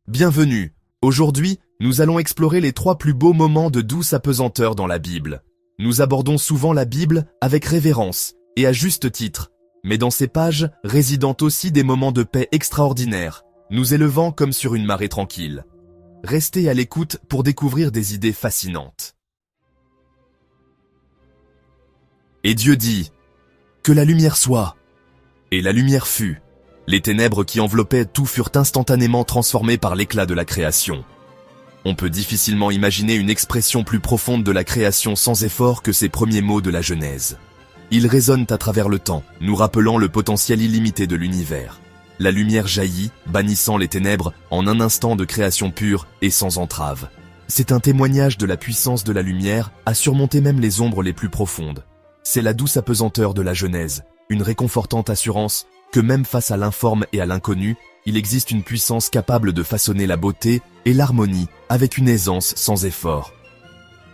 Bienvenue. Aujourd'hui, nous allons explorer les 3 plus beaux moments de douce apesanteur dans la Bible. Nous abordons souvent la Bible avec révérence, et à juste titre. Mais dans ces pages résident aussi des moments de paix extraordinaires, nous élevant comme sur une marée tranquille. Restez à l'écoute pour découvrir des idées fascinantes. Et Dieu dit, « Que la lumière soit !» Et la lumière fut. Les ténèbres qui enveloppaient tout furent instantanément transformées par l'éclat de la création. On peut difficilement imaginer une expression plus profonde de la création sans effort que ces premiers mots de la Genèse. Ils résonnent à travers le temps, nous rappelant le potentiel illimité de l'univers. La lumière jaillit, bannissant les ténèbres en un instant de création pure et sans entrave. C'est un témoignage de la puissance de la lumière à surmonter même les ombres les plus profondes. C'est la douce apesanteur de la Genèse, une réconfortante assurance que même face à l'informe et à l'inconnu, il existe une puissance capable de façonner la beauté et l'harmonie avec une aisance sans effort.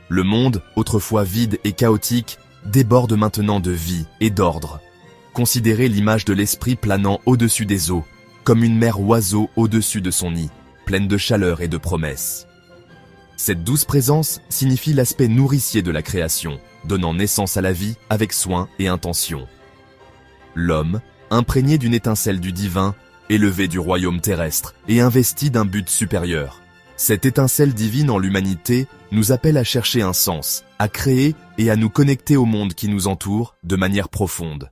Le monde, autrefois vide et chaotique, déborde maintenant de vie et d'ordre. Considérez l'image de l'esprit planant au-dessus des eaux, comme une mère oiseau au-dessus de son nid, pleine de chaleur et de promesses. Cette douce présence signifie l'aspect nourricier de la création, donnant naissance à la vie avec soin et intention. L'homme, imprégné d'une étincelle du divin, élevé du royaume terrestre et investi d'un but supérieur. Cette étincelle divine en l'humanité nous appelle à chercher un sens, à créer et à nous connecter au monde qui nous entoure de manière profonde.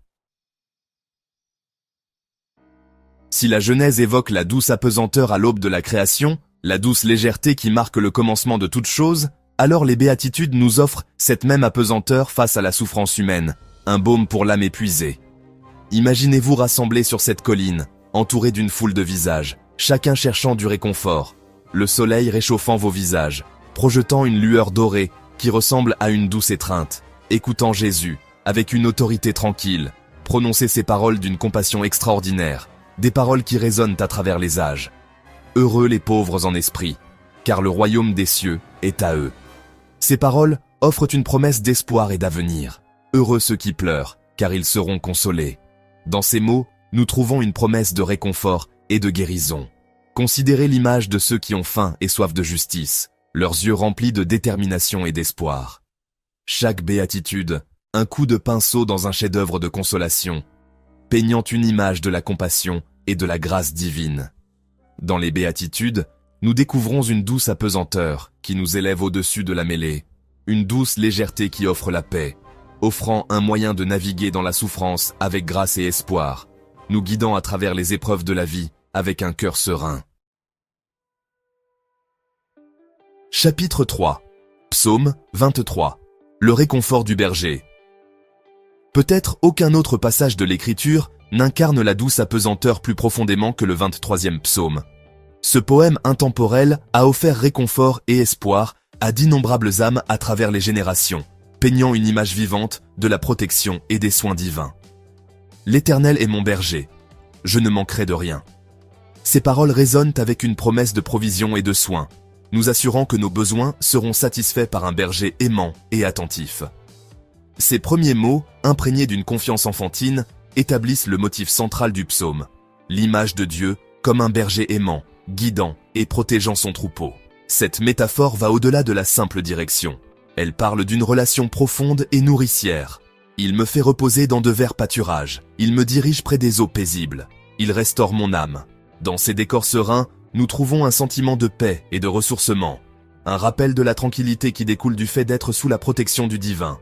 Si la Genèse évoque la douce apesanteur à l'aube de la création, la douce légèreté qui marque le commencement de toute chose, alors les béatitudes nous offrent cette même apesanteur face à la souffrance humaine, un baume pour l'âme épuisée. Imaginez-vous rassemblés sur cette colline, entourés d'une foule de visages, chacun cherchant du réconfort, le soleil réchauffant vos visages, projetant une lueur dorée qui ressemble à une douce étreinte, écoutant Jésus, avec une autorité tranquille, prononcer ces paroles d'une compassion extraordinaire, des paroles qui résonnent à travers les âges. Heureux les pauvres en esprit, car le royaume des cieux est à eux. Ces paroles offrent une promesse d'espoir et d'avenir. Heureux ceux qui pleurent, car ils seront consolés. Dans ces mots, nous trouvons une promesse de réconfort et de guérison. Considérez l'image de ceux qui ont faim et soif de justice, leurs yeux remplis de détermination et d'espoir. Chaque béatitude, un coup de pinceau dans un chef-d'œuvre de consolation, peignant une image de la compassion et de la grâce divine. Dans les béatitudes, nous découvrons une douce apesanteur qui nous élève au-dessus de la mêlée, une douce légèreté qui offre la paix, offrant un moyen de naviguer dans la souffrance avec grâce et espoir, nous guidant à travers les épreuves de la vie avec un cœur serein. Chapitre 3. Psaume 23. Le réconfort du berger. Peut-être aucun autre passage de l'Écriture n'incarne la douce apesanteur plus profondément que le 23e psaume. Ce poème intemporel a offert réconfort et espoir à d'innombrables âmes à travers les générations, peignant une image vivante de la protection et des soins divins. L'Éternel est mon berger, je ne manquerai de rien. Ces paroles résonnent avec une promesse de provision et de soins, nous assurant que nos besoins seront satisfaits par un berger aimant et attentif. Ces premiers mots, imprégnés d'une confiance enfantine, établissent le motif central du psaume, l'image de Dieu comme un berger aimant, guidant et protégeant son troupeau. Cette métaphore va au-delà de la simple direction. Elle parle d'une relation profonde et nourricière. Il me fait reposer dans de verts pâturages. Il me dirige près des eaux paisibles. Il restaure mon âme. Dans ces décors sereins, nous trouvons un sentiment de paix et de ressourcement. Un rappel de la tranquillité qui découle du fait d'être sous la protection du divin.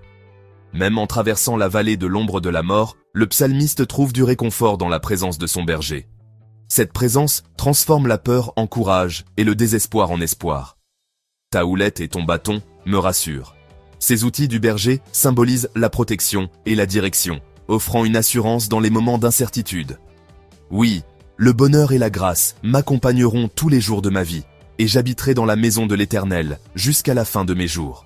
Même en traversant la vallée de l'ombre de la mort, le psalmiste trouve du réconfort dans la présence de son berger. Cette présence transforme la peur en courage et le désespoir en espoir. Ta houlette et ton bâton me rassurent. Ces outils du berger symbolisent la protection et la direction, offrant une assurance dans les moments d'incertitude. Oui, le bonheur et la grâce m'accompagneront tous les jours de ma vie, et j'habiterai dans la maison de l'Éternel jusqu'à la fin de mes jours.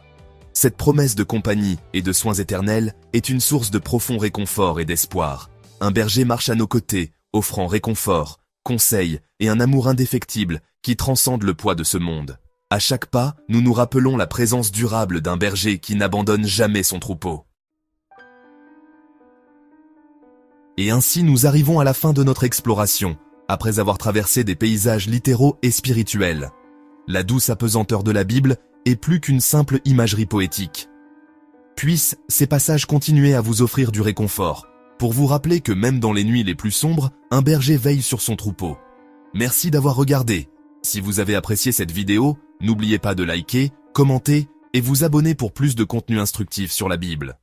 Cette promesse de compagnie et de soins éternels est une source de profond réconfort et d'espoir. Un berger marche à nos côtés, offrant réconfort, conseil et un amour indéfectible qui transcende le poids de ce monde. À chaque pas, nous nous rappelons la présence durable d'un berger qui n'abandonne jamais son troupeau. Et ainsi nous arrivons à la fin de notre exploration, après avoir traversé des paysages littéraux et spirituels. La douce apesanteur de la Bible est plus qu'une simple imagerie poétique. Puissent ces passages continuer à vous offrir du réconfort, pour vous rappeler que même dans les nuits les plus sombres, un berger veille sur son troupeau. Merci d'avoir regardé. Si vous avez apprécié cette vidéo, n'oubliez pas de liker, commenter et vous abonner pour plus de contenu instructif sur la Bible.